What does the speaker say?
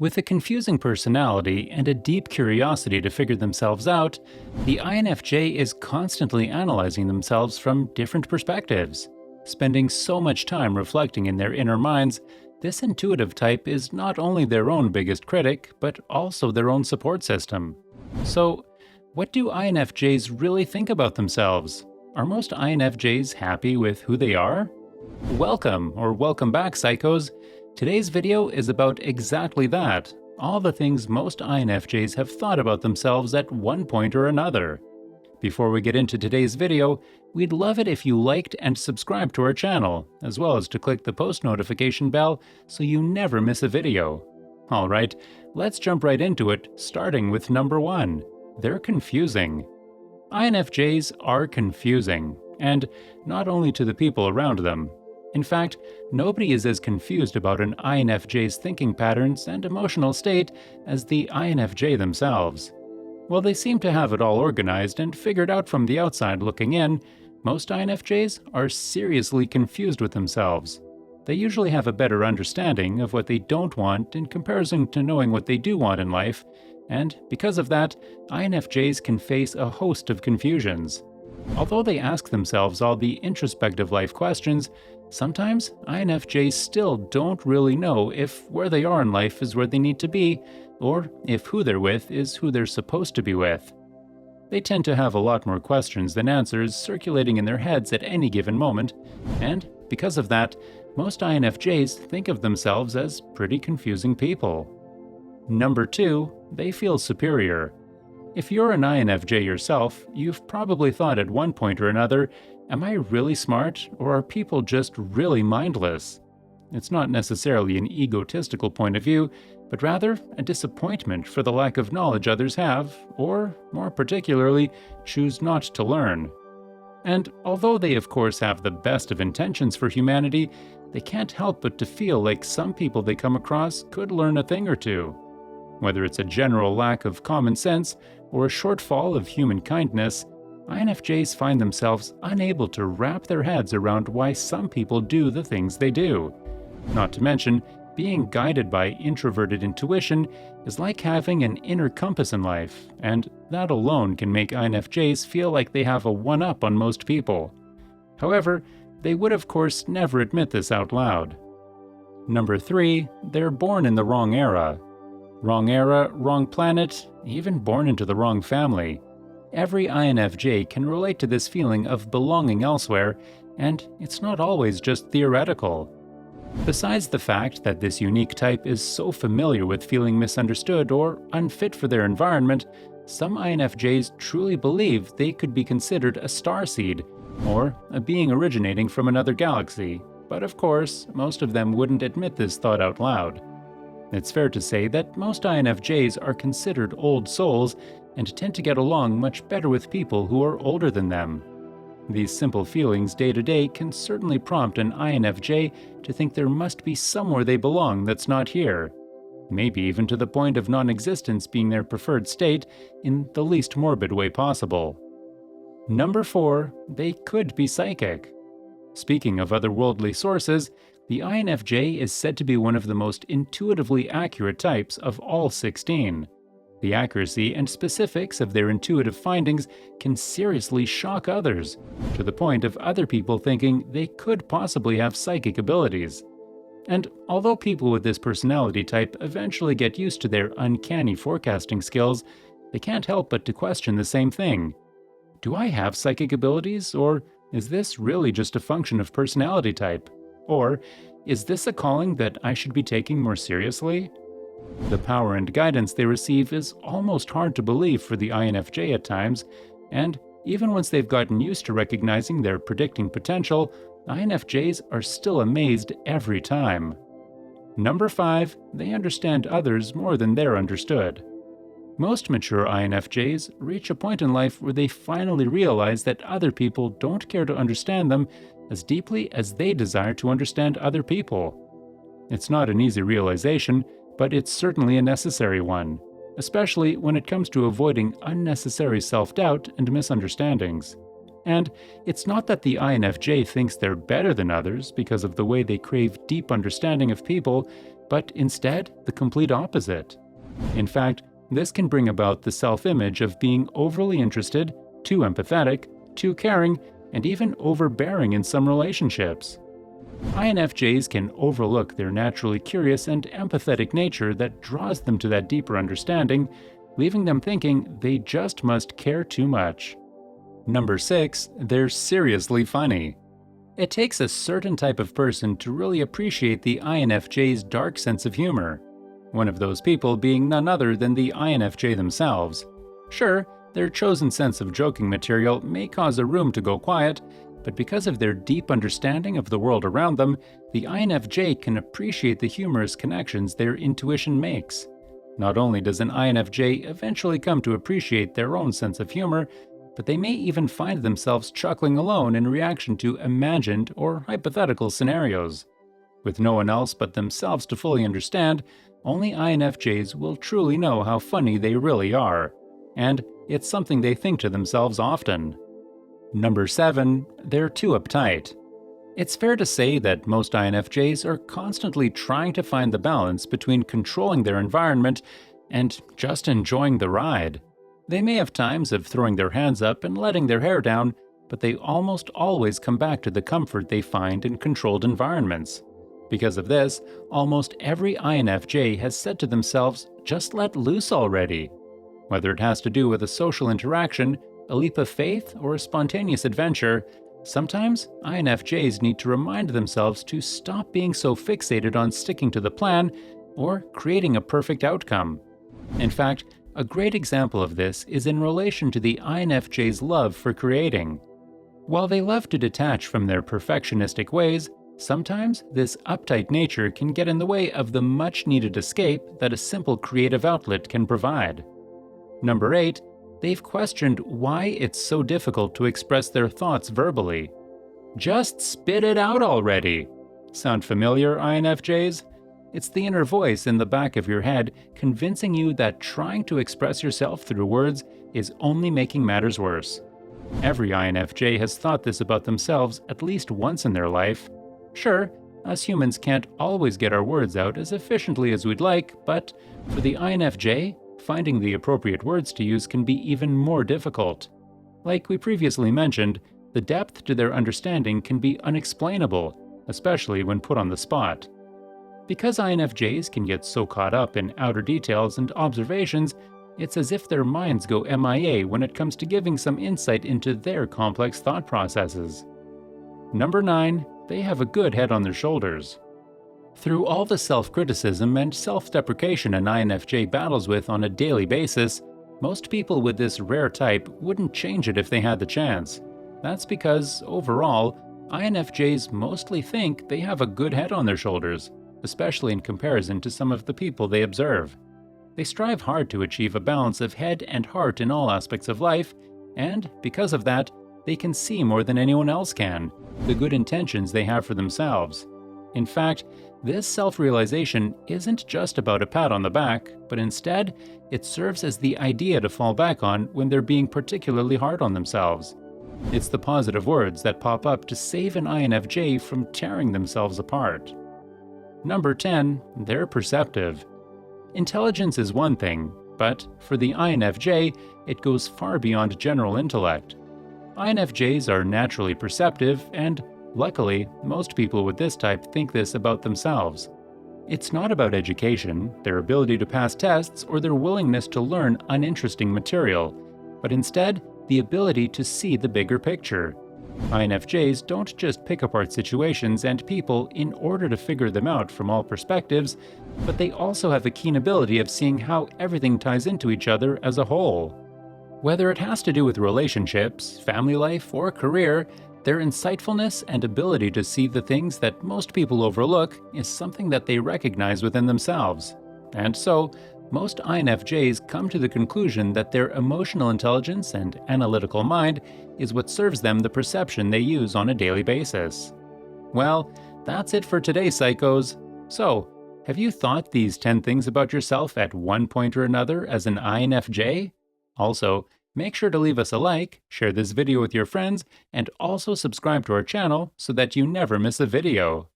With a confusing personality and a deep curiosity to figure themselves out, the INFJ is constantly analyzing themselves from different perspectives. Spending so much time reflecting in their inner minds, this intuitive type is not only their own biggest critic, but also their own support system. So, what do INFJs really think about themselves? Are most INFJs happy with who they are? Welcome, or welcome back, psychos! Today's video is about exactly that, all the things most INFJs have thought about themselves at one point or another. Before we get into today's video, we'd love it if you liked and subscribed to our channel, as well as to click the post notification bell so you never miss a video. Alright, let's jump right into it, starting with number 1. They're confusing. INFJs are confusing, and not only to the people around them. In fact, nobody is as confused about an INFJ's thinking patterns and emotional state as the INFJ themselves. While they seem to have it all organized and figured out from the outside looking in, most INFJs are seriously confused with themselves. They usually have a better understanding of what they don't want in comparison to knowing what they do want in life, and because of that, INFJs can face a host of confusions. Although they ask themselves all the introspective life questions, sometimes INFJs still don't really know if where they are in life is where they need to be, or if who they're with is who they're supposed to be with. They tend to have a lot more questions than answers circulating in their heads at any given moment, and because of that, most INFJs think of themselves as pretty confusing people. Number 2, they feel superior. If you're an INFJ yourself, you've probably thought at one point or another, am I really smart, or are people just really mindless? It's not necessarily an egotistical point of view, but rather a disappointment for the lack of knowledge others have, or, more particularly, choose not to learn. And although they of course have the best of intentions for humanity, they can't help but to feel like some people they come across could learn a thing or two. Whether it's a general lack of common sense or a shortfall of human kindness, INFJs find themselves unable to wrap their heads around why some people do the things they do. Not to mention, being guided by introverted intuition is like having an inner compass in life, and that alone can make INFJs feel like they have a one-up on most people. However, they would of course never admit this out loud. Number 3, they're born in the wrong era. Wrong era, wrong planet, even born into the wrong family. Every INFJ can relate to this feeling of belonging elsewhere, and it's not always just theoretical. Besides the fact that this unique type is so familiar with feeling misunderstood or unfit for their environment, some INFJs truly believe they could be considered a starseed, or a being originating from another galaxy, but of course, most of them wouldn't admit this thought out loud. It's fair to say that most INFJs are considered old souls and tend to get along much better with people who are older than them. These simple feelings day to day can certainly prompt an INFJ to think there must be somewhere they belong that's not here, maybe even to the point of non-existence being their preferred state in the least morbid way possible. Number 4, they could be psychic. Speaking of otherworldly sources, the INFJ is said to be one of the most intuitively accurate types of all 16. The accuracy and specifics of their intuitive findings can seriously shock others, to the point of other people thinking they could possibly have psychic abilities. And although people with this personality type eventually get used to their uncanny forecasting skills, they can't help but to question the same thing. Do I have psychic abilities, or is this really just a function of personality type? Or, is this a calling that I should be taking more seriously? The power and guidance they receive is almost hard to believe for the INFJ at times, and even once they've gotten used to recognizing their predicting potential, INFJs are still amazed every time. Number 5, they understand others more than they're understood. Most mature INFJs reach a point in life where they finally realize that other people don't care to understand them as deeply as they desire to understand other people. It's not an easy realization, but it's certainly a necessary one, especially when it comes to avoiding unnecessary self-doubt and misunderstandings. And it's not that the INFJ thinks they're better than others because of the way they crave deep understanding of people, but instead the complete opposite. In fact, this can bring about the self-image of being overly interested, too empathetic, too caring, and even overbearing in some relationships. INFJs can overlook their naturally curious and empathetic nature that draws them to that deeper understanding, leaving them thinking they just must care too much. Number 6, they're seriously funny. It takes a certain type of person to really appreciate the INFJ's dark sense of humor. One of those people being none other than the INFJ themselves. Sure, their chosen sense of joking material may cause a room to go quiet, but because of their deep understanding of the world around them, the INFJ can appreciate the humorous connections their intuition makes. Not only does an INFJ eventually come to appreciate their own sense of humor, but they may even find themselves chuckling alone in reaction to imagined or hypothetical scenarios. With no one else but themselves to fully understand, only INFJs will truly know how funny they really are, and it's something they think to themselves often. Number 7, they're too uptight. It's fair to say that most INFJs are constantly trying to find the balance between controlling their environment and just enjoying the ride. They may have times of throwing their hands up and letting their hair down, but they almost always come back to the comfort they find in controlled environments. Because of this, almost every INFJ has said to themselves, just let loose already. Whether it has to do with a social interaction, a leap of faith, or a spontaneous adventure, sometimes INFJs need to remind themselves to stop being so fixated on sticking to the plan or creating a perfect outcome. In fact, a great example of this is in relation to the INFJ's love for creating. While they love to detach from their perfectionistic ways, sometimes this uptight nature can get in the way of the much-needed escape that a simple creative outlet can provide. Number 8, they've questioned why it's so difficult to express their thoughts verbally. Just spit it out already! Sound familiar, INFJs? It's the inner voice in the back of your head convincing you that trying to express yourself through words is only making matters worse. Every INFJ has thought this about themselves at least once in their life. Sure, us humans can't always get our words out as efficiently as we'd like, but for the INFJ, finding the appropriate words to use can be even more difficult. Like we previously mentioned, the depth to their understanding can be unexplainable, especially when put on the spot. Because INFJs can get so caught up in outer details and observations, it's as if their minds go MIA when it comes to giving some insight into their complex thought processes. Number 9, they have a good head on their shoulders. Through all the self-criticism and self-deprecation an INFJ battles with on a daily basis, most people with this rare type wouldn't change it if they had the chance. That's because, overall, INFJs mostly think they have a good head on their shoulders, especially in comparison to some of the people they observe. They strive hard to achieve a balance of head and heart in all aspects of life, and because of that, they can see more than anyone else can, the good intentions they have for themselves. In fact, this self-realization isn't just about a pat on the back, but instead, it serves as the idea to fall back on when they're being particularly hard on themselves. It's the positive words that pop up to save an INFJ from tearing themselves apart. Number 10, they're perceptive. Intelligence is one thing, but for the INFJ, it goes far beyond general intellect. INFJs are naturally perceptive, and luckily, most people with this type think this about themselves. It's not about education, their ability to pass tests, or their willingness to learn uninteresting material, but instead, the ability to see the bigger picture. INFJs don't just pick apart situations and people in order to figure them out from all perspectives, but they also have a keen ability of seeing how everything ties into each other as a whole. Whether it has to do with relationships, family life, or career, their insightfulness and ability to see the things that most people overlook is something that they recognize within themselves. And so, most INFJs come to the conclusion that their emotional intelligence and analytical mind is what serves them the perception they use on a daily basis. Well, that's it for today, psychos. So, have you thought these 10 things about yourself at one point or another as an INFJ? Also, Make sure to leave us a like, share this video with your friends, and also subscribe to our channel so that you never miss a video.